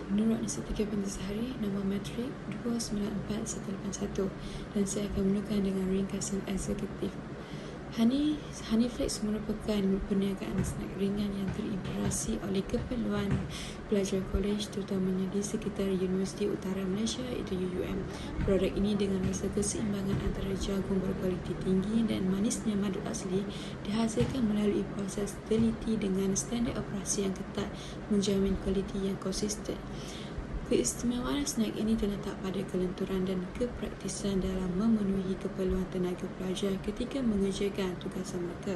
Menurut Setika Pentasari, nama matrik 294181 dan saya akan mulakan dengan ringkasan eksekutif. HoneyFlex merupakan perniagaan snack ringan yang terinspirasi oleh keperluan pelajar kolej terutamanya di sekitar Universiti Utara Malaysia iaitu UUM. Produk ini dengan rasa keseimbangan antara jagung berkualiti tinggi dan manisnya madu asli dihasilkan melalui proses teliti dengan standard operasi yang ketat menjamin kualiti yang konsisten. Keistimewaan snack ini terletak pada kelenturan dan kepraktisan dalam memenuhi keperluan tenaga pelajar ketika mengerjakan tugasan mereka.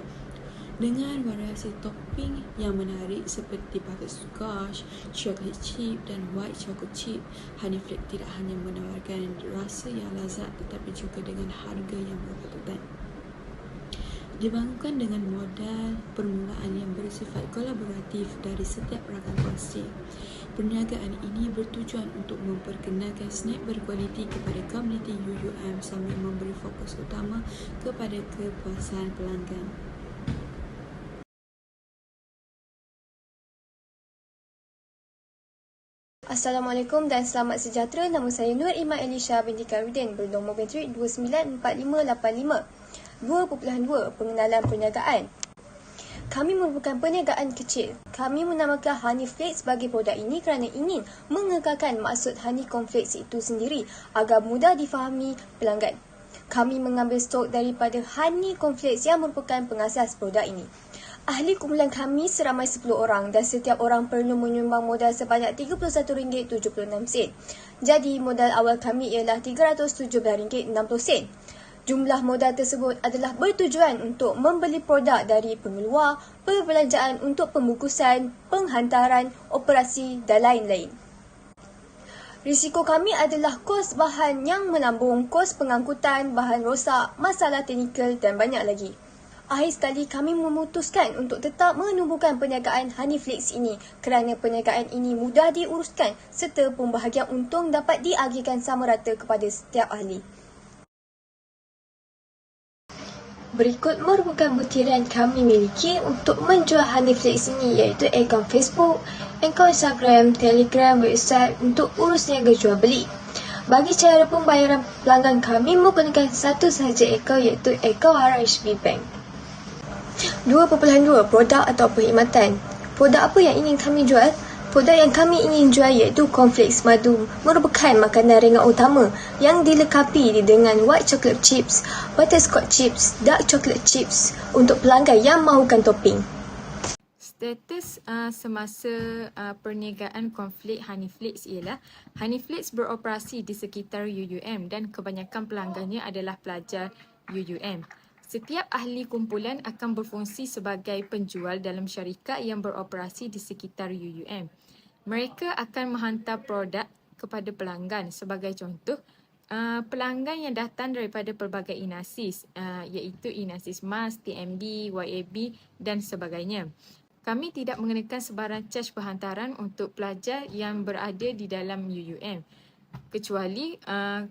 Dengan variasi topping yang menarik seperti butterscotch, chocolate chip dan white chocolate chip, HoneyFlex tidak hanya menawarkan rasa yang lazat tetapi juga dengan harga yang berpatutan. Dibangunkan dengan modal permulaan yang bersifat kolaboratif dari setiap rakan kongsi. Perniagaan ini bertujuan untuk memperkenalkan snack berkualiti kepada komuniti UUM sambil memberi fokus utama kepada kepuasan pelanggan. Assalamualaikum dan selamat sejahtera. Nama saya Nur Iman Elisha binti Karudin bernombor matrik 294585. 2.2 Pengenalan perniagaan. Kami merupakan perniagaan kecil. Kami menamakan HoneyFlex sebagai produk ini kerana ingin mengekalkan maksud Honey Cornflakes itu sendiri agar mudah difahami pelanggan. Kami mengambil stok daripada Honey Cornflakes yang merupakan pengasas produk ini. Ahli kumpulan kami seramai 10 orang dan setiap orang perlu menyumbang modal sebanyak RM31.76. Jadi modal awal kami ialah RM317.60. Jumlah modal tersebut adalah bertujuan untuk membeli produk dari pengeluar, perbelanjaan untuk pembungkusan, penghantaran, operasi dan lain-lain. Risiko kami adalah kos bahan yang melambung, kos pengangkutan, bahan rosak, masalah teknikal dan banyak lagi. Akhir sekali, kami memutuskan untuk tetap menumbuhkan perniagaan HoneyFlex ini kerana perniagaan ini mudah diuruskan serta pembahagian untung dapat diagihkan sama rata kepada setiap ahli. Berikut merupakan butiran kami miliki untuk menjual HoneyFlex ini iaitu akaun Facebook, akaun Instagram, Telegram, website untuk urus niaga jual beli. Bagi cara pembayaran pelanggan kami menggunakan satu sahaja akaun iaitu akaun RHB Bank. 2.2 Produk atau perkhidmatan. Produk apa yang ingin kami jual? Produk yang kami ingin jual iaitu cornflakes madu, merupakan makanan ringan utama yang dilengkapi dengan white chocolate chips, butterscotch chips, dark chocolate chips untuk pelanggan yang mahukan topping. Status semasa perniagaan cornflakes HoneyFlex ialah HoneyFlex beroperasi di sekitar UUM dan kebanyakan pelanggannya adalah pelajar UUM. Setiap ahli kumpulan akan berfungsi sebagai penjual dalam syarikat yang beroperasi di sekitar UUM. Mereka akan menghantar produk kepada pelanggan. Sebagai contoh, pelanggan yang datang daripada pelbagai inasis, iaitu inasis MAS, TMB, YAB dan sebagainya. Kami tidak mengenakan sebarang caj perhantaran untuk pelajar yang berada di dalam UUM, kecuali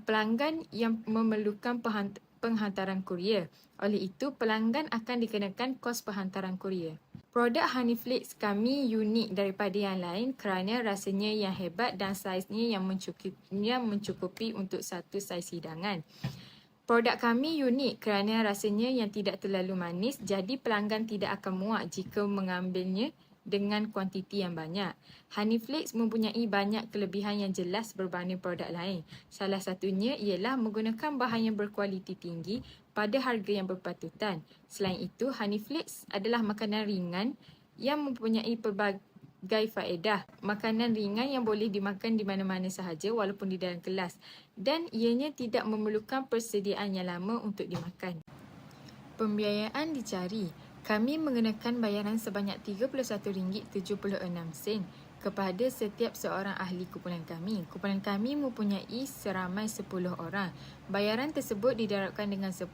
pelanggan yang memerlukan penghantaran kurier. Oleh itu, pelanggan akan dikenakan kos perhantaran kurier. Produk HoneyFlex kami unik daripada yang lain kerana rasanya yang hebat dan saiznya yang mencukupi untuk satu saiz hidangan. Produk kami unik kerana rasanya yang tidak terlalu manis, jadi pelanggan tidak akan muak jika mengambilnya dengan kuantiti yang banyak. HoneyFlex mempunyai banyak kelebihan yang jelas berbanding produk lain. Salah satunya ialah menggunakan bahan yang berkualiti tinggi pada harga yang berpatutan. Selain itu, HoneyFlex adalah makanan ringan yang mempunyai pelbagai faedah. Makanan ringan yang boleh dimakan di mana-mana sahaja walaupun di dalam kelas, dan ianya tidak memerlukan persediaan yang lama untuk dimakan. Pembiayaan dicari. Kami mengenakan bayaran sebanyak RM31.76 kepada setiap seorang ahli kumpulan kami. Kumpulan kami mempunyai seramai 10 orang. Bayaran tersebut didarabkan dengan 10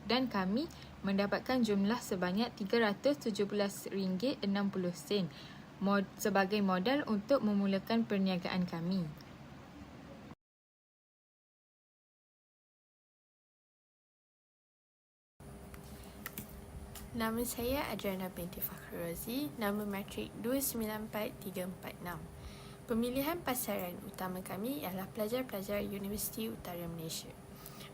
dan kami mendapatkan jumlah sebanyak RM317.60 sebagai modal untuk memulakan perniagaan kami. Nama saya Adriana binti Fakhri Razi, nama matrik 294346. Pemilihan pasaran utama kami ialah pelajar-pelajar Universiti Utara Malaysia.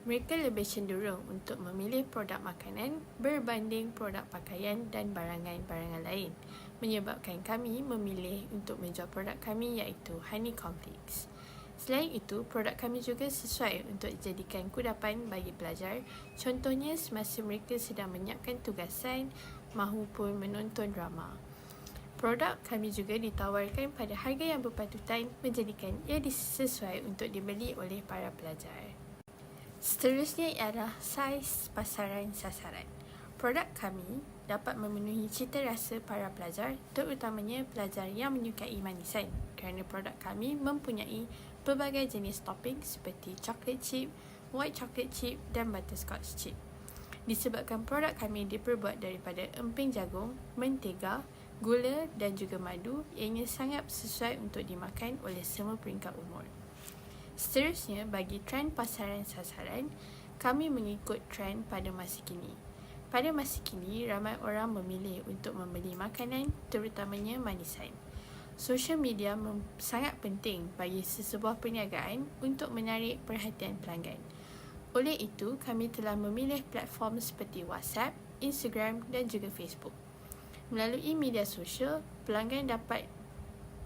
Mereka lebih cenderung untuk memilih produk makanan berbanding produk pakaian dan barangan-barangan lain, menyebabkan kami memilih untuk menjual produk kami iaitu Honey Cornflakes. Selain itu, produk kami juga sesuai untuk dijadikan kudapan bagi pelajar, contohnya semasa mereka sedang menyiapkan tugasan mahupun menonton drama. Produk kami juga ditawarkan pada harga yang berpatutan menjadikan ia sesuai untuk dibeli oleh para pelajar. Seterusnya ialah saiz pasaran sasaran. Produk kami dapat memenuhi cita rasa para pelajar, terutamanya pelajar yang menyukai manisan, kerana produk kami mempunyai pelbagai jenis topping seperti chocolate chip, white chocolate chip dan butterscotch chip. Disebabkan produk kami diperbuat daripada emping jagung, mentega, gula dan juga madu, ianya sangat sesuai untuk dimakan oleh semua peringkat umur. Seterusnya, bagi trend pasaran sasaran, kami mengikut trend pada masa kini. Pada masa kini, ramai orang memilih untuk membeli makanan, terutamanya manisan. Social media sangat penting bagi sesebuah perniagaan untuk menarik perhatian pelanggan. Oleh itu, kami telah memilih platform seperti WhatsApp, Instagram dan juga Facebook. Melalui media sosial, pelanggan dapat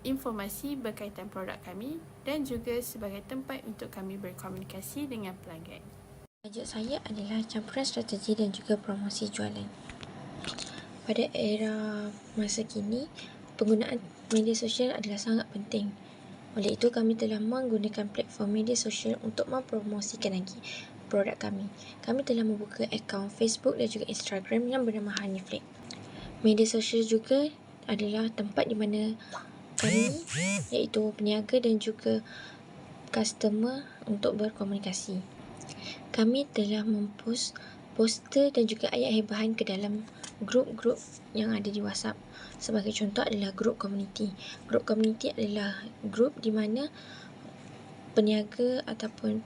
informasi berkaitan produk kami dan juga sebagai tempat untuk kami berkomunikasi dengan pelanggan. Tajuk saya adalah campuran strategi dan juga promosi jualan. Pada era masa kini, penggunaan media sosial adalah sangat penting. Oleh itu, kami telah menggunakan platform media sosial untuk mempromosikan lagi produk kami. Kami telah membuka akaun Facebook dan juga Instagram yang bernama Honeyflake. Media sosial juga adalah tempat di mana kami, iaitu peniaga dan juga customer, untuk berkomunikasi. Kami telah mempost poster dan juga ayat hebahan ke dalam grup-grup yang ada di WhatsApp. Sebagai contoh adalah grup community. Grup community adalah grup di mana peniaga ataupun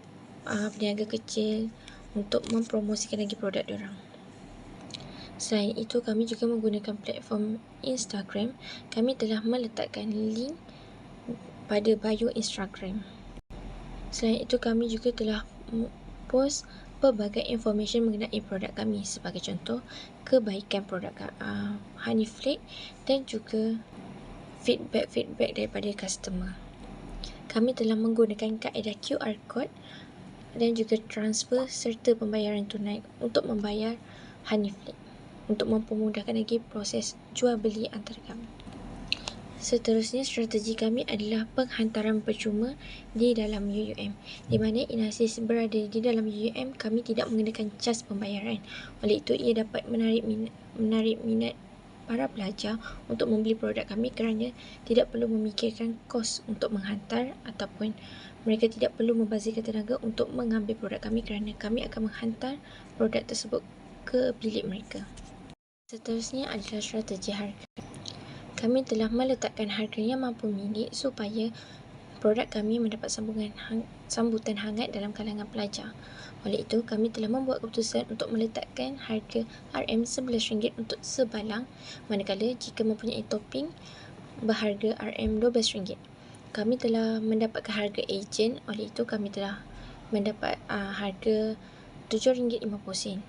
peniaga kecil untuk mempromosikan lagi produk diorang. Selain itu, kami juga menggunakan platform Instagram. Kami telah meletakkan link pada bio Instagram. Selain itu, kami juga telah post pelbagai information mengenai produk kami. Sebagai contoh, kebaikan produk Honeyflake dan juga feedback daripada customer. Kami telah menggunakan kaedah QR code dan juga transfer serta pembayaran tunai untuk membayar Honeyflake, untuk mempermudahkan lagi proses jual beli antara kami. Seterusnya, strategi kami adalah penghantaran percuma di dalam UUM. Di mana Inasis berada di dalam UUM, kami tidak mengenakan cas pembayaran. Oleh itu, ia dapat menarik minat para pelajar untuk membeli produk kami kerana tidak perlu memikirkan kos untuk menghantar ataupun mereka tidak perlu membazirkan tenaga untuk mengambil produk kami kerana kami akan menghantar produk tersebut ke bilik mereka. Seterusnya adalah strategi harga. Kami telah meletakkan harga yang mampu milik supaya produk kami mendapat sambutan hangat dalam kalangan pelajar. Oleh itu, kami telah membuat keputusan untuk meletakkan harga RM RM11 untuk sebalang, manakala jika mempunyai topping berharga RM12. Kami telah mendapatkan harga ejen, oleh itu kami telah mendapat harga RM7.50.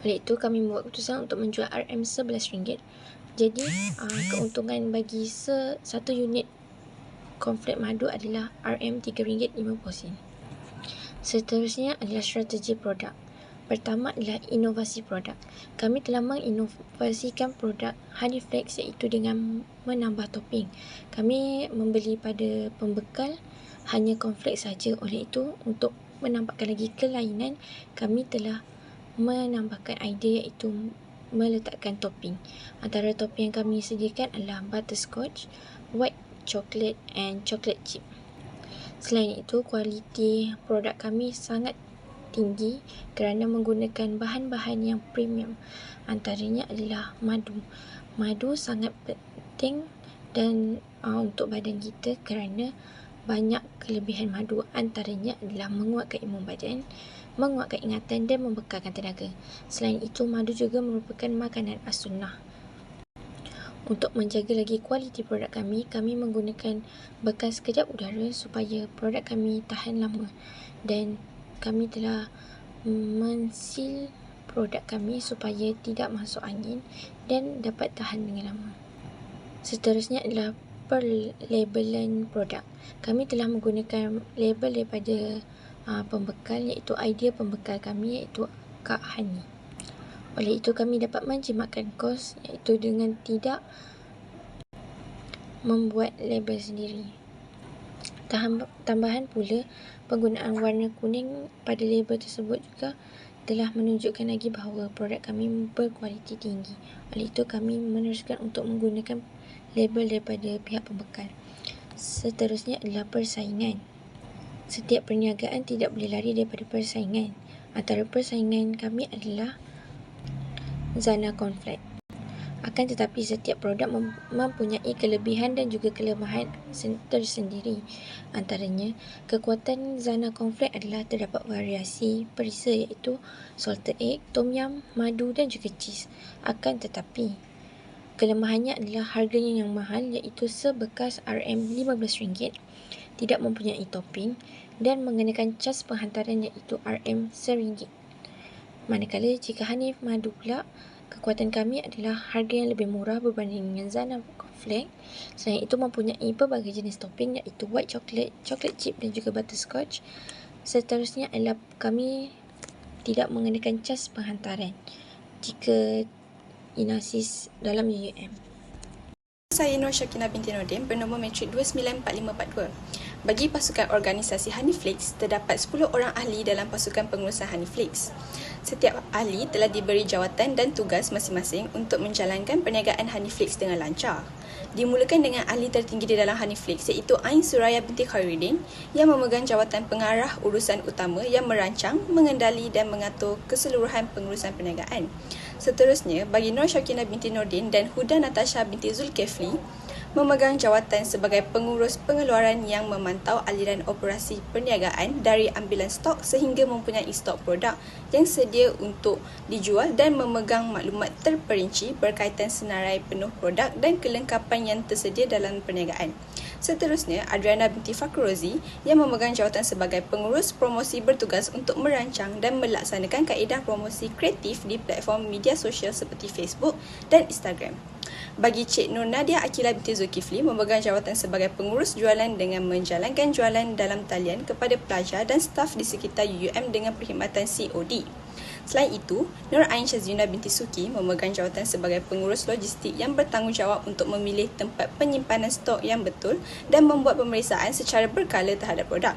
Oleh itu, kami membuat keputusan untuk menjual RM11. Jadi, keuntungan bagi satu unit cornflake madu adalah RM3.50. Seterusnya adalah strategi produk. Pertama adalah inovasi produk. Kami telah menginovasikan produk Honeyflakes iaitu dengan menambah topping. Kami membeli pada pembekal hanya cornflake saja. Oleh itu, untuk menambahkan lagi kelainan, kami telah menambahkan idea iaitu meletakkan topping. Antara topping yang kami sediakan adalah butterscotch, white chocolate and chocolate chip. Selain itu, kualiti produk kami sangat tinggi kerana menggunakan bahan-bahan yang premium. Antaranya adalah madu. Madu sangat penting dan untuk badan kita kerana banyak kelebihan madu. Antaranya adalah menguatkan imun badan, menguatkan ingatan dan membekalkan tenaga. Selain itu, madu juga merupakan makanan as-sunnah. Untuk menjaga lagi kualiti produk kami menggunakan bekas kedap udara supaya produk kami tahan lama, dan kami telah mensil produk kami supaya tidak masuk angin dan dapat tahan dengan lama. Seterusnya adalah perlabelan produk. Kami telah menggunakan label daripada pembekal, iaitu idea pembekal kami, iaitu Kak Hani. Oleh itu kami dapat menjimatkan kos, iaitu dengan tidak membuat label sendiri. Tambahan pula, penggunaan warna kuning pada label tersebut juga telah menunjukkan lagi bahawa produk kami berkualiti tinggi. Oleh itu kami meneruskan untuk menggunakan label daripada pihak pembekal. Seterusnya adalah persaingan. Setiap perniagaan tidak boleh lari daripada persaingan. Antara persaingan kami adalah Zana Cornflakes. Akan tetapi setiap produk mempunyai kelebihan dan juga kelemahan tersendiri. Antaranya, kekuatan Zana Cornflakes adalah terdapat variasi perisa, iaitu salted egg, tom yum, madu dan juga cheese. Akan tetapi kelemahannya adalah harganya yang mahal, iaitu sebekas RM15, tidak mempunyai topping dan mengenakan cas penghantaran iaitu RM RM1. Manakala jika Hanif Madu pula, kekuatan kami adalah harga yang lebih murah berbanding dengan Zana Cornflakes. Selain itu mempunyai pelbagai jenis topping iaitu white chocolate, chocolate chip dan juga butterscotch. Seterusnya adalah kami tidak mengenakan cas penghantaran jika inasis dalam UUM. Saya Nur Syakina binti Nordin bernombor matrik 294542. Bagi pasukan organisasi Honeyflakes, terdapat 10 orang ahli dalam pasukan pengurusan Honeyflakes. Setiap ahli telah diberi jawatan dan tugas masing-masing untuk menjalankan perniagaan Honeyflakes dengan lancar. Dimulakan dengan ahli tertinggi di dalam Honeyflakes, iaitu Ain Suraya binti Khairuddin, yang memegang jawatan pengarah urusan utama yang merancang, mengendali dan mengatur keseluruhan pengurusan perniagaan. Seterusnya, bagi Nur Syakina binti Nordin dan Huda Natasha binti Zulkifli, memegang jawatan sebagai pengurus pengeluaran yang memantau aliran operasi perniagaan dari ambilan stok sehingga mempunyai stok produk yang sedia untuk dijual dan memegang maklumat terperinci berkaitan senarai penuh produk dan kelengkapan yang tersedia dalam perniagaan. Seterusnya, Adriana binti Fakrozi yang memegang jawatan sebagai pengurus promosi bertugas untuk merancang dan melaksanakan kaedah promosi kreatif di platform media sosial seperti Facebook dan Instagram. Bagi Cik Nur Nadia Akila binti Zulkifli memegang jawatan sebagai pengurus jualan dengan menjalankan jualan dalam talian kepada pelajar dan staf di sekitar UUM dengan perkhidmatan COD. Selain itu, Nur Ain Syazina binti Suki memegang jawatan sebagai pengurus logistik yang bertanggungjawab untuk memilih tempat penyimpanan stok yang betul dan membuat pemeriksaan secara berkala terhadap produk.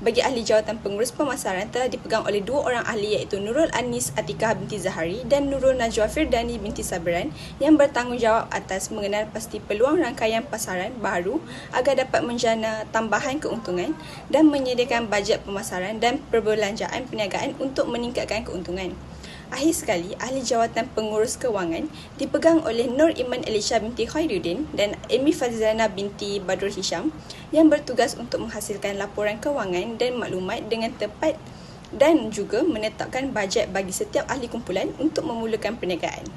Bagi ahli jawatan pengurus pemasaran telah dipegang oleh 2 orang ahli iaitu Nurul Anis Atikah binti Zahari dan Nurul Najwa Firdani binti Sabaran yang bertanggungjawab atas mengenal pasti peluang rangkaian pasaran baru agar dapat menjana tambahan keuntungan dan menyediakan bajet pemasaran dan perbelanjaan perniagaan untuk meningkatkan keuntungan. Akhir sekali, ahli jawatan pengurus kewangan dipegang oleh Nur Iman Elisha binti Khairuddin dan Amy Fazilana binti Badrul Hisham yang bertugas untuk menghasilkan laporan kewangan dan maklumat dengan tepat dan juga menetapkan bajet bagi setiap ahli kumpulan untuk memulakan perniagaan.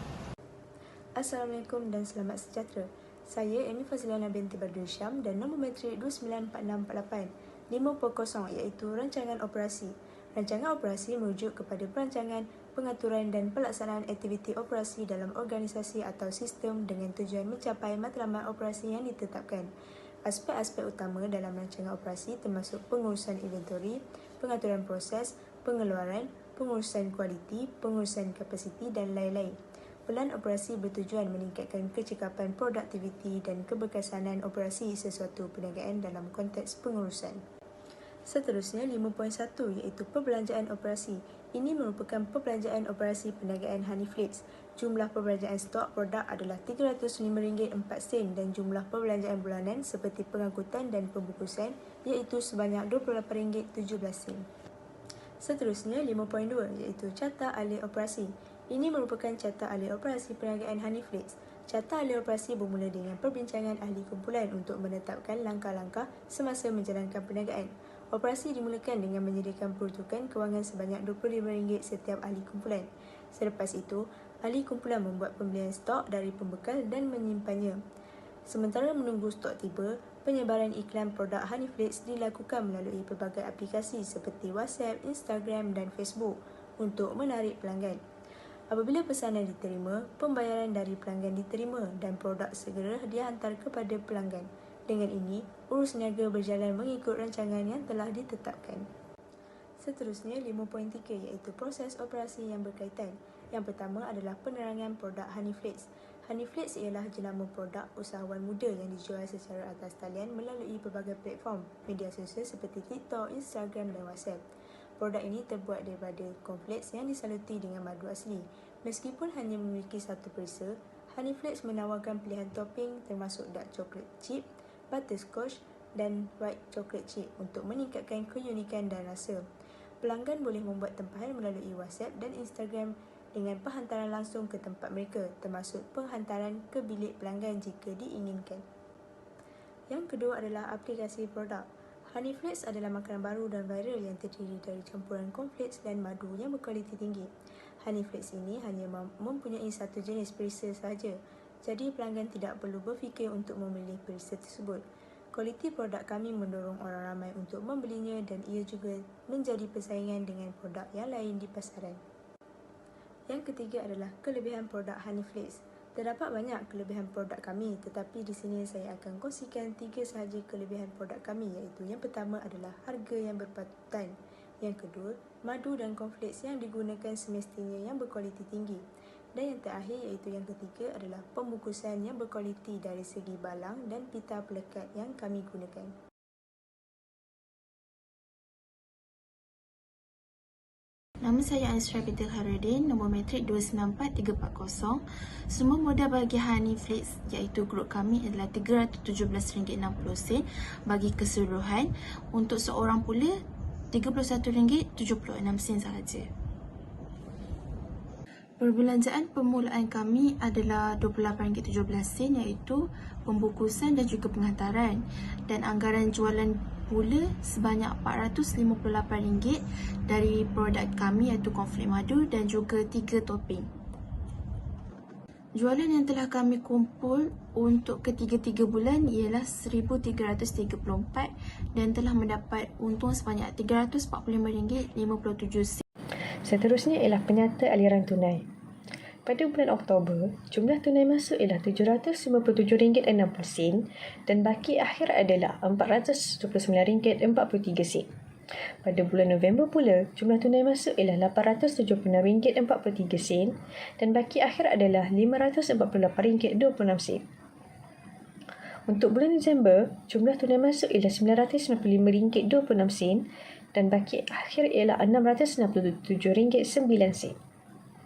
Assalamualaikum dan selamat sejahtera. Saya Amy Fazilana binti Badrul Hisham dan nombor matrik 294648 5.0 iaitu rancangan operasi. Rancangan operasi merujuk kepada perancangan, pengaturan dan pelaksanaan aktiviti operasi dalam organisasi atau sistem dengan tujuan mencapai matlamat operasi yang ditetapkan. Aspek-aspek utama dalam rancangan operasi termasuk pengurusan inventory, pengaturan proses, pengeluaran, pengurusan kualiti, pengurusan kapasiti dan lain-lain. Pelan operasi bertujuan meningkatkan kecekapan produktiviti dan keberkesanan operasi sesuatu perniagaan dalam konteks pengurusan. Seterusnya 5.1 iaitu perbelanjaan operasi. Ini merupakan perbelanjaan operasi perniagaan Honeyflakes. Jumlah perbelanjaan stok produk adalah RM305.04 dan jumlah perbelanjaan bulanan seperti pengangkutan dan pembungkusan iaitu sebanyak RM28.17. Seterusnya 5.2 iaitu carta ahli operasi. Ini merupakan carta ahli operasi perniagaan Honeyflakes. Carta ahli operasi bermula dengan perbincangan ahli kumpulan untuk menetapkan langkah-langkah semasa menjalankan perniagaan. Operasi dimulakan dengan menyediakan peruntukan kewangan sebanyak RM25 setiap ahli kumpulan. Selepas itu, ahli kumpulan membuat pembelian stok dari pembekal dan menyimpannya. Sementara menunggu stok tiba, penyebaran iklan produk Honeyflakes dilakukan melalui pelbagai aplikasi seperti WhatsApp, Instagram dan Facebook untuk menarik pelanggan. Apabila pesanan diterima, pembayaran dari pelanggan diterima dan produk segera dihantar kepada pelanggan. Dengan ini, urus niaga berjalan mengikut rancangan yang telah ditetapkan. Seterusnya, 5.3 iaitu proses operasi yang berkaitan. Yang pertama adalah penerangan produk Honeyflakes. Honeyflakes ialah jenama produk usahawan muda yang dijual secara atas talian melalui pelbagai platform media sosial seperti TikTok, Instagram dan WhatsApp. Produk ini terbuat daripada cornflakes yang disaluti dengan madu asli. Meskipun hanya memiliki satu perisa, Honeyflakes menawarkan pilihan topping termasuk dark chocolate chip, butterscotch dan white chocolate chip untuk meningkatkan keunikan dan rasa. Pelanggan boleh membuat tempahan melalui WhatsApp dan Instagram dengan penghantaran langsung ke tempat mereka, termasuk penghantaran ke bilik pelanggan jika diinginkan. Yang kedua adalah aplikasi produk. Honeyflakes adalah makanan baru dan viral yang terdiri dari campuran cornflakes dan madu yang berkualiti tinggi. Honeyflakes ini hanya mempunyai satu jenis perisa sahaja, jadi pelanggan tidak perlu berfikir untuk memilih perisa tersebut. Kualiti produk kami mendorong orang ramai untuk membelinya dan ia juga menjadi persaingan dengan produk yang lain di pasaran. Yang ketiga adalah kelebihan produk Honeyflakes. Terdapat banyak kelebihan produk kami, tetapi di sini saya akan kongsikan 3 sahaja kelebihan produk kami, iaitu yang pertama adalah harga yang berpatutan. Yang kedua, madu dan cornflakes yang digunakan semestinya yang berkualiti tinggi. Dan yang terakhir iaitu yang ketiga adalah pembungkusan yang berkualiti dari segi balang dan pita pelekat yang kami gunakan. Nama saya Aisra Peter Khairudin, nombor matrik 294340. Semua modal bagi Honeyflakes iaitu grup kami adalah RM317.60 bagi keseluruhan. Untuk seorang pula RM31.76 sahaja. Perbelanjaan permulaan kami adalah RM28.17 iaitu pembungkusan dan juga penghantaran, dan anggaran jualan pula sebanyak RM458 dari produk kami iaitu cornflake madu dan juga 3 topping. Jualan yang telah kami kumpul untuk ketiga-tiga bulan ialah RM1,334 dan telah mendapat untung sebanyak RM345.57. Seterusnya ialah penyata aliran tunai. Pada bulan Oktober, jumlah tunai masuk ialah RM757.60 dan baki akhir adalah RM479.43. Pada bulan November pula, jumlah tunai masuk ialah RM876.43 dan baki akhir adalah RM548.26. Untuk bulan Disember, jumlah tunai masuk ialah RM995.26 dan baki akhir ialah RM667.09.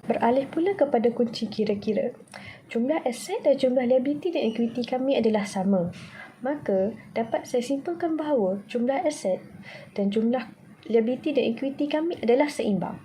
Beralih pula kepada kunci kira-kira. Jumlah aset dan jumlah liability dan equity kami adalah sama. Maka, dapat saya simpulkan bahawa jumlah aset dan jumlah liability dan equity kami adalah seimbang.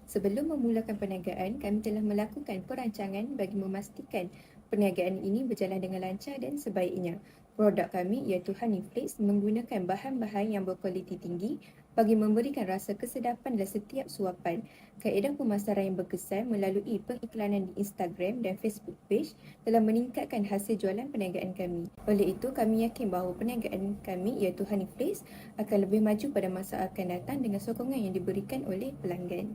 Sebelum memulakan perniagaan, kami telah melakukan perancangan bagi memastikan perniagaan ini berjalan dengan lancar dan sebaiknya. Produk kami iaitu Honeyflakes menggunakan bahan-bahan yang berkualiti tinggi bagi memberikan rasa kesedapan dalam setiap suapan. Kaedah pemasaran yang berkesan melalui pengiklanan di Instagram dan Facebook page telah meningkatkan hasil jualan perniagaan kami. Oleh itu, kami yakin bahawa perniagaan kami iaitu Honeyflakes akan lebih maju pada masa akan datang dengan sokongan yang diberikan oleh pelanggan.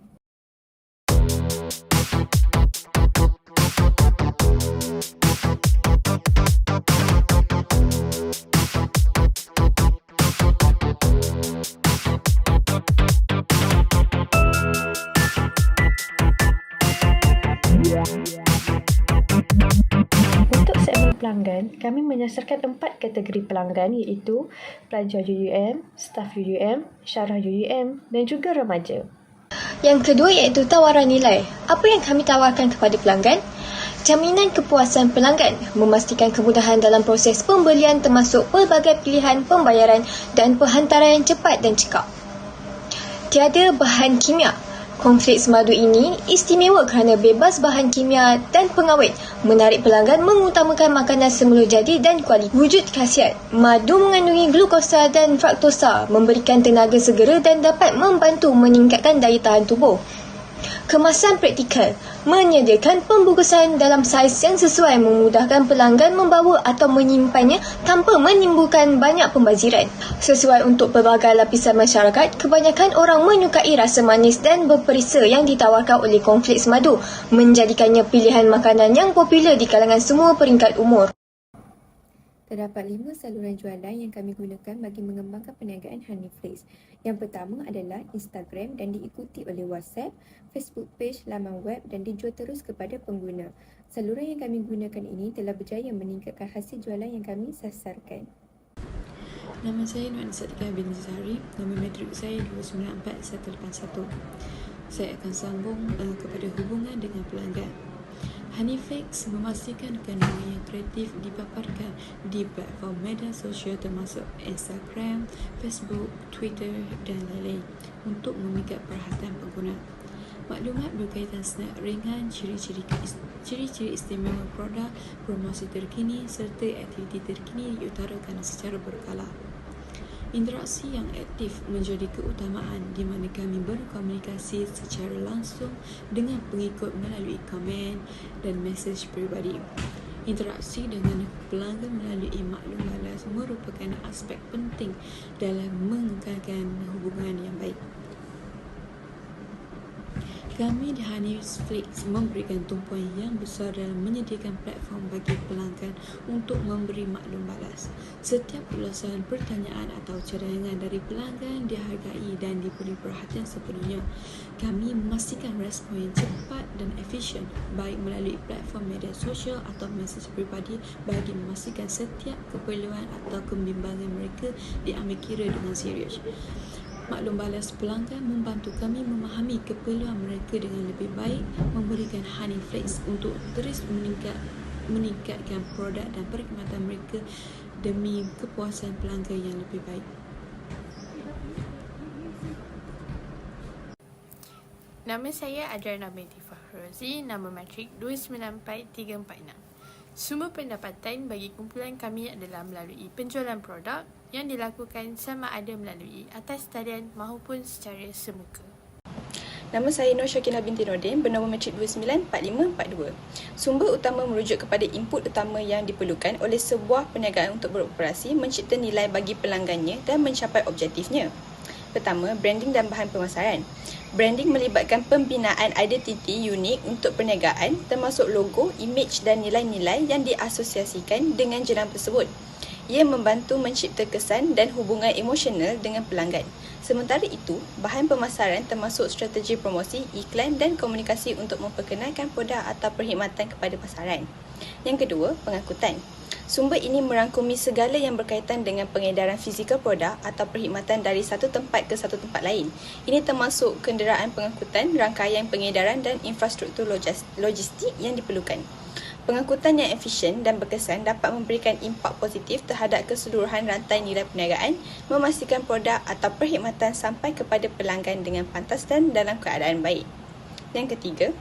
Untuk segmen pelanggan, kami menyasarkan 4 kategori pelanggan iaitu pelajar UUM, staf UUM, syarah UUM dan juga remaja. Yang kedua iaitu tawaran nilai. Apa yang kami tawarkan kepada pelanggan? Jaminan kepuasan pelanggan, memastikan kemudahan dalam proses pembelian termasuk pelbagai pilihan pembayaran dan penghantaran yang cepat dan cekap. Tiada bahan kimia. Cornflakes madu ini istimewa kerana bebas bahan kimia dan pengawet. Menarik pelanggan mengutamakan makanan semula jadi dan kualiti. Wujud khasiat: madu mengandungi glukosa dan fraktosa, memberikan tenaga segera dan dapat membantu meningkatkan daya tahan tubuh. Kemasan praktikal, menyediakan pembungkusan dalam saiz yang sesuai, memudahkan pelanggan membawa atau menyimpannya tanpa menimbulkan banyak pembaziran. Sesuai untuk pelbagai lapisan masyarakat, kebanyakan orang menyukai rasa manis dan berperisa yang ditawarkan oleh cornflakes madu, menjadikannya pilihan makanan yang popular di kalangan semua peringkat umur. Terdapat 5 saluran jualan yang kami gunakan bagi mengembangkan perniagaan Honey Flakes. Yang pertama adalah Instagram dan diikuti oleh WhatsApp, Facebook page, laman web dan dijual terus kepada pengguna. Saluran yang kami gunakan ini telah berjaya meningkatkan hasil jualan yang kami sasarkan. Nama saya Nur Anisatika binti Zahari. Nombor metrik saya 294181. Saya akan sambung kepada hubungan dengan pelanggan. Honey Flakes memastikan kandungan yang kreatif dipaparkan di platform media sosial termasuk Instagram, Facebook, Twitter dan lain-lain untuk memikat perhatian pengguna. Maklumat berkaitan snack ringan, ciri-ciri istimewa produk, promosi terkini serta aktiviti terkini diutarakan secara berkala. Interaksi yang aktif menjadi keutamaan di mana kami berkomunikasi secara langsung dengan pengikut melalui komen dan mesej peribadi. Interaksi dengan pelanggan melalui maklum balas merupakan aspek penting dalam mengekalkan hubungan yang baik. Kami di Honey Flakes memberikan tumpuan yang besar dalam menyediakan platform bagi pelanggan untuk memberi maklum balas. Setiap ulasan, pertanyaan atau cadangan dari pelanggan dihargai dan diberi perhatian sepenuhnya. Kami memastikan respon yang cepat dan efisien baik melalui platform media sosial atau mesej peribadi bagi memastikan setiap keperluan atau kebimbangan mereka diambil kira dengan serius. Maklum balas pelanggan membantu kami memahami keperluan mereka dengan lebih baik, memberikan Honey Flakes untuk terus meningkatkan produk dan perkhidmatan mereka demi kepuasan pelanggan yang lebih baik. Nama saya Adrana binti Fahrozi, nama matrik 294346. Sumber pendapatan bagi kumpulan kami adalah melalui penjualan produk yang dilakukan sama ada melalui atas talian maupun secara semuka. Nama saya Nur Syakina binti Nordin, bernombor matrik 294542. Sumber utama merujuk kepada input utama yang diperlukan oleh sebuah perniagaan untuk beroperasi, mencipta nilai bagi pelanggannya dan mencapai objektifnya. Pertama, branding dan bahan pemasaran. Branding melibatkan pembinaan identiti unik untuk perniagaan termasuk logo, imej dan nilai-nilai yang diasosiasikan dengan jenama tersebut. Ia membantu mencipta kesan dan hubungan emosional dengan pelanggan. Sementara itu, bahan pemasaran termasuk strategi promosi, iklan dan komunikasi untuk memperkenalkan produk atau perkhidmatan kepada pasaran. Yang kedua, pengangkutan. Sumber ini merangkumi segala yang berkaitan dengan pengedaran fizikal produk atau perkhidmatan dari satu tempat ke satu tempat lain. Ini termasuk kenderaan pengangkutan, rangkaian pengedaran dan infrastruktur logistik yang diperlukan. Pengangkutan yang efisien dan berkesan dapat memberikan impak positif terhadap keseluruhan rantai nilai perniagaan, memastikan produk atau perkhidmatan sampai kepada pelanggan dengan pantas dan dalam keadaan baik. Yang ketiga,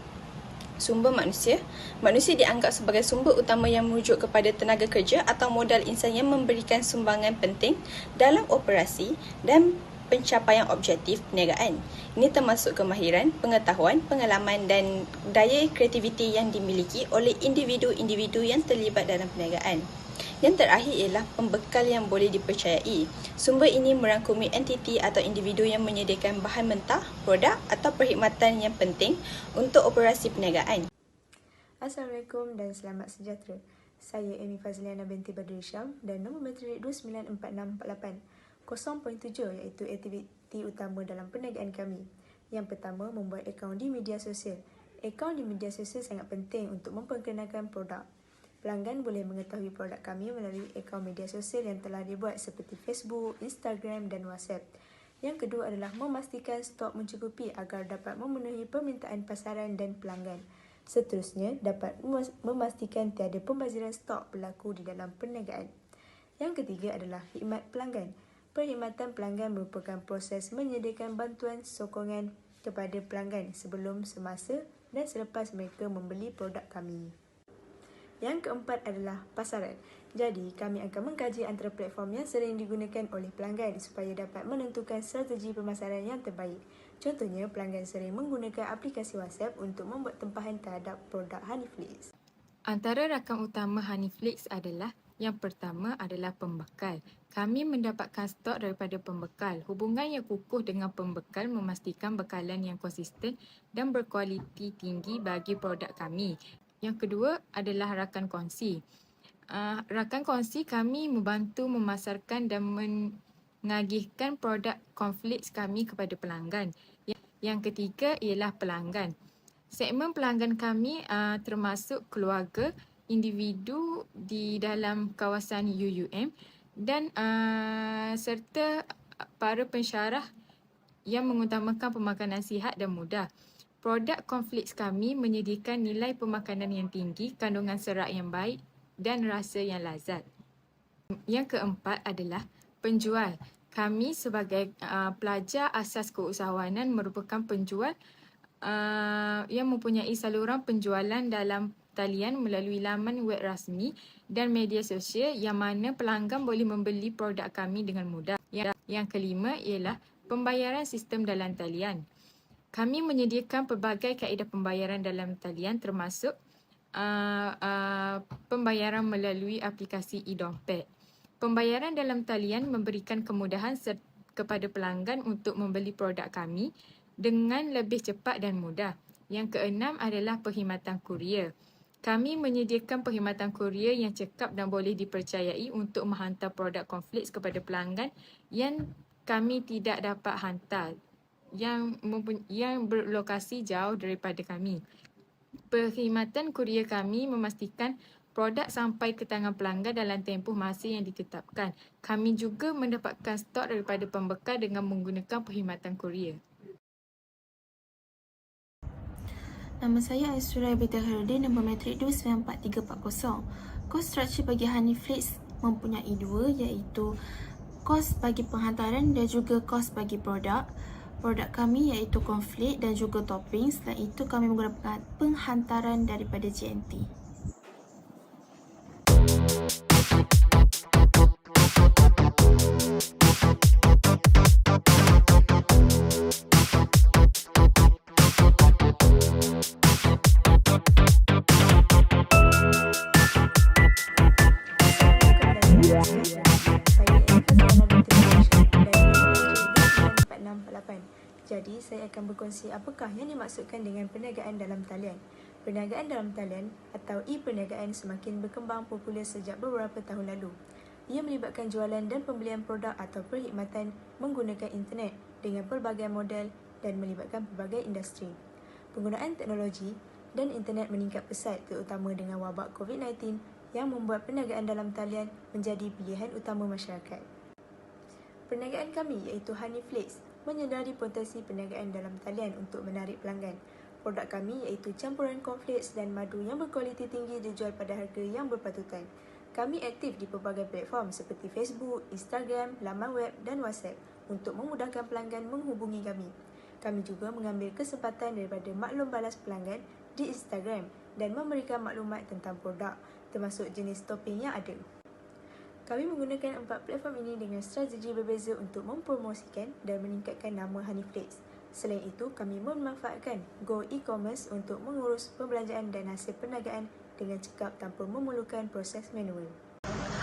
sumber manusia. Manusia dianggap sebagai sumber utama yang merujuk kepada tenaga kerja atau modal insan yang memberikan sumbangan penting dalam operasi dan pencapaian objektif perniagaan. Ini termasuk kemahiran, pengetahuan, pengalaman dan daya kreativiti yang dimiliki oleh individu-individu yang terlibat dalam perniagaan. Yang terakhir ialah pembekal yang boleh dipercayai. Sumber ini merangkumi entiti atau individu yang menyediakan bahan mentah, produk atau perkhidmatan yang penting untuk operasi perniagaan. Assalamualaikum dan selamat sejahtera. Saya Amy Fazliana binti Badri Syam dan nombor matrik 294648. 0.7 iaitu aktiviti utama dalam perniagaan kami. Yang pertama, membuat akaun di media sosial. Akaun di media sosial sangat penting untuk memperkenalkan produk. Pelanggan boleh mengetahui produk kami melalui akaun media sosial yang telah dibuat seperti Facebook, Instagram dan WhatsApp. Yang kedua adalah memastikan stok mencukupi agar dapat memenuhi permintaan pasaran dan pelanggan. Seterusnya, dapat memastikan tiada pembaziran stok berlaku di dalam perniagaan. Yang ketiga adalah khidmat pelanggan. Perkhidmatan pelanggan merupakan proses menyediakan bantuan, sokongan kepada pelanggan sebelum, semasa dan selepas mereka membeli produk kami. Yang keempat adalah pasaran. Jadi, kami akan mengkaji antara platform yang sering digunakan oleh pelanggan supaya dapat menentukan strategi pemasaran yang terbaik. Contohnya, pelanggan sering menggunakan aplikasi WhatsApp untuk membuat tempahan terhadap produk Honeyflix. Antara rakan utama Honeyflix adalah yang pertama adalah pembekal. Kami mendapatkan stok daripada pembekal. Hubungan yang kukuh dengan pembekal memastikan bekalan yang konsisten dan berkualiti tinggi bagi produk kami. Yang kedua adalah rakan kongsi. Rakan kongsi kami membantu memasarkan dan mengagihkan produk Conflix kami kepada pelanggan. Yang ketiga ialah pelanggan. Segmen pelanggan kami termasuk keluarga, individu di dalam kawasan UUM dan serta para pensyarah yang mengutamakan pemakanan sihat dan mudah. Produk Conflix kami menyediakan nilai pemakanan yang tinggi, kandungan serat yang baik dan rasa yang lazat. Yang keempat adalah penjual. Kami sebagai pelajar asas keusahawanan merupakan penjual yang mempunyai saluran penjualan dalam talian melalui laman web rasmi dan media sosial yang mana pelanggan boleh membeli produk kami dengan mudah. Yang kelima ialah pembayaran sistem dalam talian. Kami menyediakan pelbagai kaedah pembayaran dalam talian termasuk pembayaran melalui aplikasi e-dompet. Pembayaran dalam talian memberikan kemudahan kepada pelanggan untuk membeli produk kami dengan lebih cepat dan mudah. Yang keenam adalah perkhidmatan kurier. Kami menyediakan perkhidmatan kurier yang cekap dan boleh dipercayai untuk menghantar produk Conflix kepada pelanggan yang kami tidak dapat hantar, yang berlokasi jauh daripada kami. Perkhidmatan kurier kami memastikan produk sampai ke tangan pelanggan dalam tempoh masa yang ditetapkan. Kami juga mendapatkan stok daripada pembekal dengan menggunakan perkhidmatan kurier. Nama saya Aisura Bita Harudin, nombor matrik 294-340. Kos struktur bagi Honeyflix mempunyai dua, iaitu kos bagi penghantaran dan juga kos bagi produk. Produk kami iaitu Conflix dan juga topping. Setelah itu kami menggunakan penghantaran daripada JNT. Jadi, saya akan berkongsi apakah yang dimaksudkan dengan perniagaan dalam talian. Perniagaan dalam talian atau e-perniagaan semakin berkembang popular sejak beberapa tahun lalu. Ia melibatkan jualan dan pembelian produk atau perkhidmatan menggunakan internet dengan pelbagai model dan melibatkan pelbagai industri. Penggunaan teknologi dan internet meningkat pesat terutama dengan wabak COVID-19 yang membuat perniagaan dalam talian menjadi pilihan utama masyarakat. Perniagaan kami iaitu Honeyflix menyedari potensi perniagaan dalam talian untuk menarik pelanggan. Produk kami iaitu campuran Conflix dan madu yang berkualiti tinggi dijual pada harga yang berpatutan. Kami aktif di pelbagai platform seperti Facebook, Instagram, laman web dan WhatsApp untuk memudahkan pelanggan menghubungi kami. Kami juga mengambil kesempatan daripada maklum balas pelanggan di Instagram dan memberikan maklumat tentang produk termasuk jenis topping yang ada. Kami menggunakan 4 platform ini dengan strategi berbeza untuk mempromosikan dan meningkatkan nama Honeyflix. Selain itu, kami memanfaatkan Go E-commerce untuk mengurus pembelanjaan dan hasil perniagaan dengan cekap tanpa memerlukan proses manual.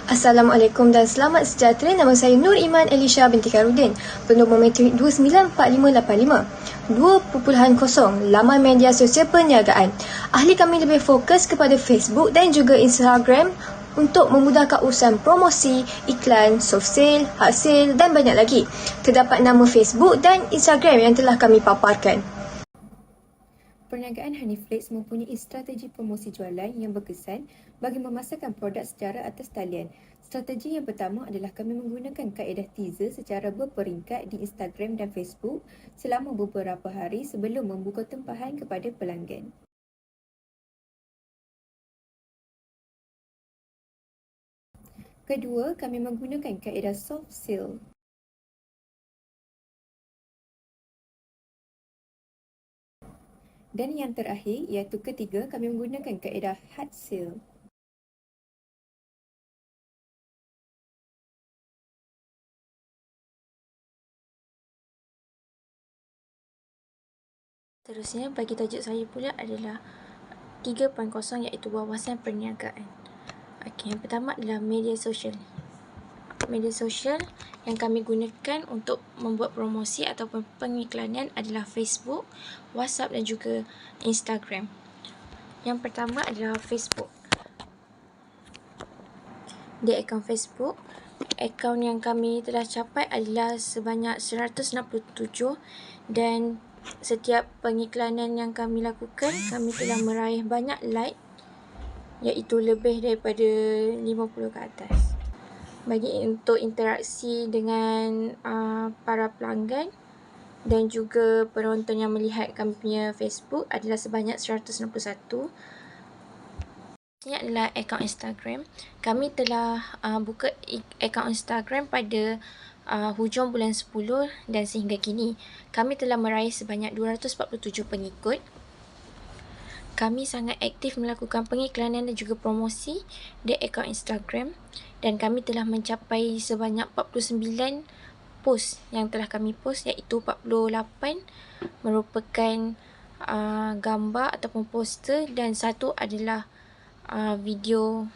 Assalamualaikum dan selamat sejahtera. Nama saya Nur Iman Elisha binti Karudin, bernombor matrik 294585. 2.0 laman media sosial perniagaan. Ahli kami lebih fokus kepada Facebook dan juga Instagram untuk memudahkan urusan promosi, iklan, soft sale, hard sale dan banyak lagi. Terdapat nama Facebook dan Instagram yang telah kami paparkan. Perniagaan Honeyflix mempunyai strategi promosi jualan yang berkesan bagi memasarkan produk secara atas talian. Strategi yang pertama adalah kami menggunakan kaedah teaser secara berperingkat di Instagram dan Facebook selama beberapa hari sebelum membuka tempahan kepada pelanggan. Kedua, kami menggunakan kaedah soft sale. Dan yang terakhir iaitu ketiga, kami menggunakan kaedah hard sell. Seterusnya, bagi tajuk saya pula adalah 3.0 iaitu wawasan perniagaan. Okey, yang pertama adalah media sosial. Media sosial yang kami gunakan untuk membuat promosi ataupun pengiklanan adalah Facebook, WhatsApp dan juga Instagram. Yang pertama adalah Facebook. Di akaun Facebook, akaun yang kami telah capai adalah sebanyak 167 dan setiap pengiklanan yang kami lakukan, kami telah meraih banyak like iaitu lebih daripada 50 ke atas. Bagi untuk interaksi dengan para pelanggan dan juga penonton yang melihat kami punya Facebook adalah sebanyak 161. Ini adalah akaun Instagram. Kami telah buka akaun Instagram pada hujung bulan 10 dan sehingga kini kami telah meraih sebanyak 247 pengikut. Kami sangat aktif melakukan pengiklanan dan juga promosi di akaun Instagram dan kami telah mencapai sebanyak 49 post yang telah kami post iaitu 48 merupakan gambar ataupun poster dan satu adalah video.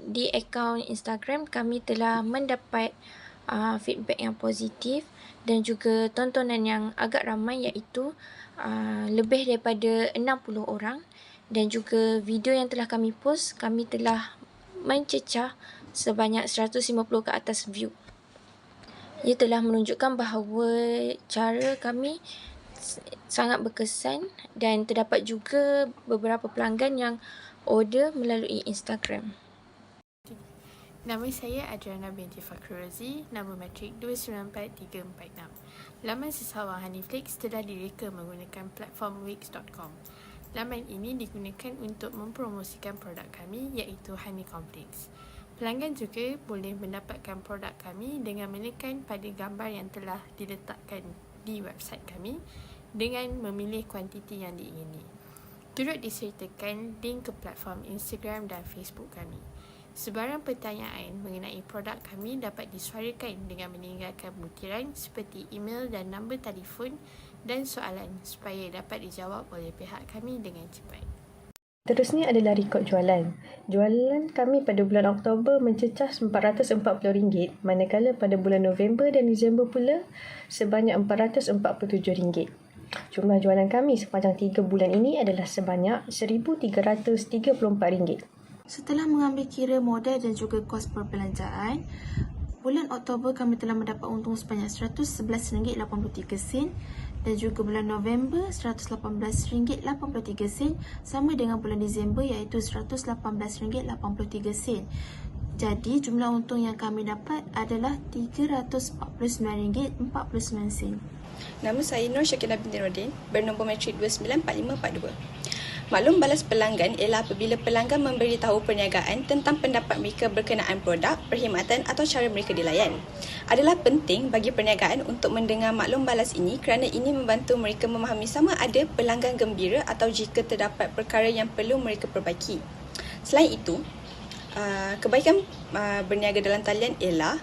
Di akaun Instagram kami telah mendapat feedback yang positif dan juga tontonan yang agak ramai iaitu lebih daripada 60 orang dan juga video yang telah kami post kami telah mencecah sebanyak 150 ke atas view. Ia telah menunjukkan bahawa cara kami sangat berkesan dan terdapat juga beberapa pelanggan yang order melalui Instagram. Nama saya Adriana binti Fakhruzi, nama matrik 294346. Laman sesawang Honeyflakes telah direka menggunakan platform Wix.com. Laman ini digunakan untuk mempromosikan produk kami iaitu Honey Complex. Pelanggan juga boleh mendapatkan produk kami dengan menekan pada gambar yang telah diletakkan di website kami dengan memilih kuantiti yang diingini. Turut disertakan link ke platform Instagram dan Facebook kami. Sebarang pertanyaan mengenai produk kami dapat disuarakan dengan meninggalkan butiran seperti email dan nombor telefon dan soalan supaya dapat dijawab oleh pihak kami dengan cepat. Terusnya adalah rekod jualan. Jualan kami pada bulan Oktober mencecah RM440, manakala pada bulan November dan Disember pula sebanyak RM447. Jumlah jualan kami sepanjang 3 bulan ini adalah sebanyak RM1,334. Setelah mengambil kira modal dan juga kos perbelanjaan, bulan Oktober kami telah mendapat untung sebanyak RM111.83 dan juga bulan November RM118.83 sama dengan bulan Disember iaitu RM118.83. Jadi jumlah untung yang kami dapat adalah RM349.49. Nama saya Nur Syakina binti Nordin, bernombor matrik 294542. Maklum balas pelanggan ialah apabila pelanggan memberitahu perniagaan tentang pendapat mereka berkenaan produk, perkhidmatan atau cara mereka dilayan. Adalah penting bagi perniagaan untuk mendengar maklum balas ini kerana ini membantu mereka memahami sama ada pelanggan gembira atau jika terdapat perkara yang perlu mereka perbaiki. Selain itu, kebaikan berniaga dalam talian ialah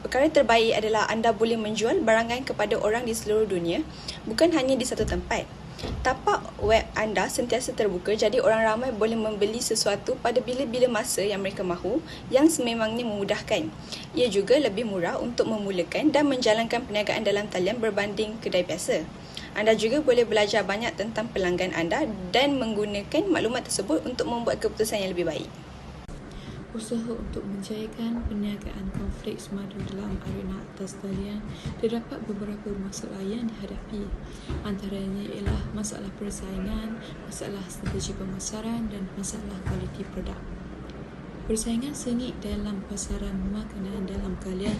perkara terbaik adalah anda boleh menjual barangan kepada orang di seluruh dunia, bukan hanya di satu tempat. Tapak web anda sentiasa terbuka jadi orang ramai boleh membeli sesuatu pada bila-bila masa yang mereka mahu yang sememangnya memudahkan. Ia juga lebih murah untuk memulakan dan menjalankan perniagaan dalam talian berbanding kedai biasa. Anda juga boleh belajar banyak tentang pelanggan anda dan menggunakan maklumat tersebut untuk membuat keputusan yang lebih baik. Usaha untuk menjayakan perniagaan Cornflakes madu dalam arena atas talian terdapat beberapa masalah yang dihadapi. Antaranya ialah masalah persaingan, masalah strategi pemasaran dan masalah kualiti produk. Persaingan sengit dalam pasaran makanan dalam talian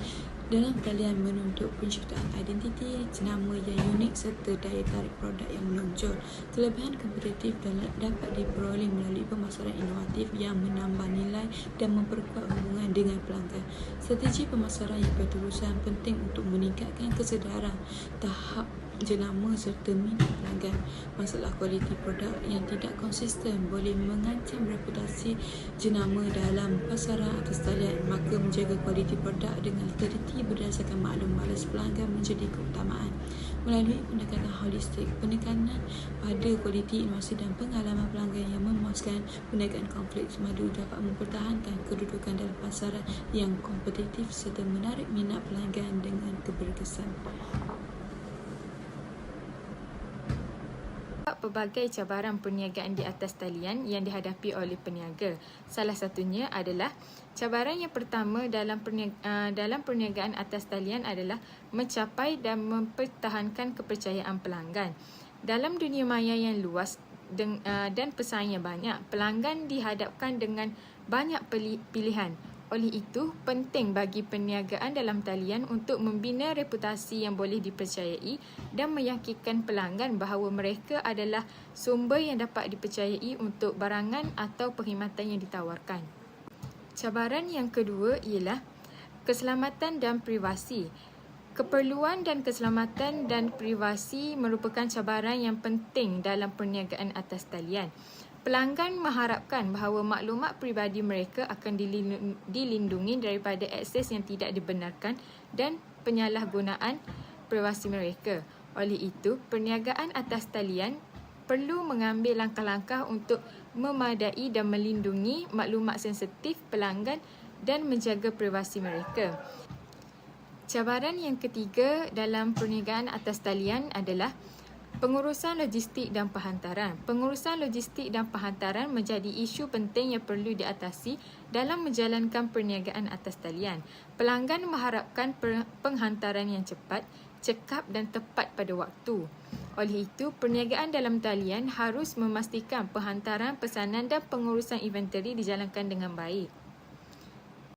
Dalam talian menuntut penciptaan identiti jenama yang unik serta daya tarik produk yang menonjol. Kelebihan kompetitif dapat diperoleh melalui pemasaran inovatif yang menambah nilai dan memperkuat hubungan dengan pelanggan. Strategi pemasaran yang berterusan penting untuk meningkatkan kesedaran tahap jenama serta minat pelanggan. Masalah kualiti produk yang tidak konsisten boleh mengancam reputasi jenama dalam pasaran atas talian. Maka menjaga kualiti produk dengan teliti berdasarkan maklum balas pelanggan menjadi keutamaan. Melalui pendekatan holistik, penekanan pada kualiti, inovasi dan pengalaman pelanggan yang memuaskan, perniagaan konflik madu dapat mempertahankan kedudukan dalam pasaran yang kompetitif serta menarik minat pelanggan dengan keberkesan. Pelbagai cabaran perniagaan di atas talian yang dihadapi oleh peniaga. Salah satunya adalah cabaran yang pertama dalam perniagaan atas talian adalah mencapai dan mempertahankan kepercayaan pelanggan. Dalam dunia maya yang luas dan pesaing yang banyak, pelanggan dihadapkan dengan banyak pilihan. Oleh itu, penting bagi perniagaan dalam talian untuk membina reputasi yang boleh dipercayai dan meyakinkan pelanggan bahawa mereka adalah sumber yang dapat dipercayai untuk barangan atau perkhidmatan yang ditawarkan. Cabaran yang kedua ialah keselamatan dan privasi. Keperluan dan keselamatan dan privasi merupakan cabaran yang penting dalam perniagaan atas talian. Pelanggan mengharapkan bahawa maklumat peribadi mereka akan dilindungi daripada akses yang tidak dibenarkan dan penyalahgunaan privasi mereka. Oleh itu, perniagaan atas talian perlu mengambil langkah-langkah untuk memadai dan melindungi maklumat sensitif pelanggan dan menjaga privasi mereka. Cabaran yang ketiga dalam perniagaan atas talian adalah pengurusan logistik dan penghantaran. Pengurusan logistik dan penghantaran menjadi isu penting yang perlu diatasi dalam menjalankan perniagaan atas talian. Pelanggan mengharapkan penghantaran yang cepat, cekap dan tepat pada waktu. Oleh itu, perniagaan dalam talian harus memastikan penghantaran pesanan dan pengurusan inventory dijalankan dengan baik.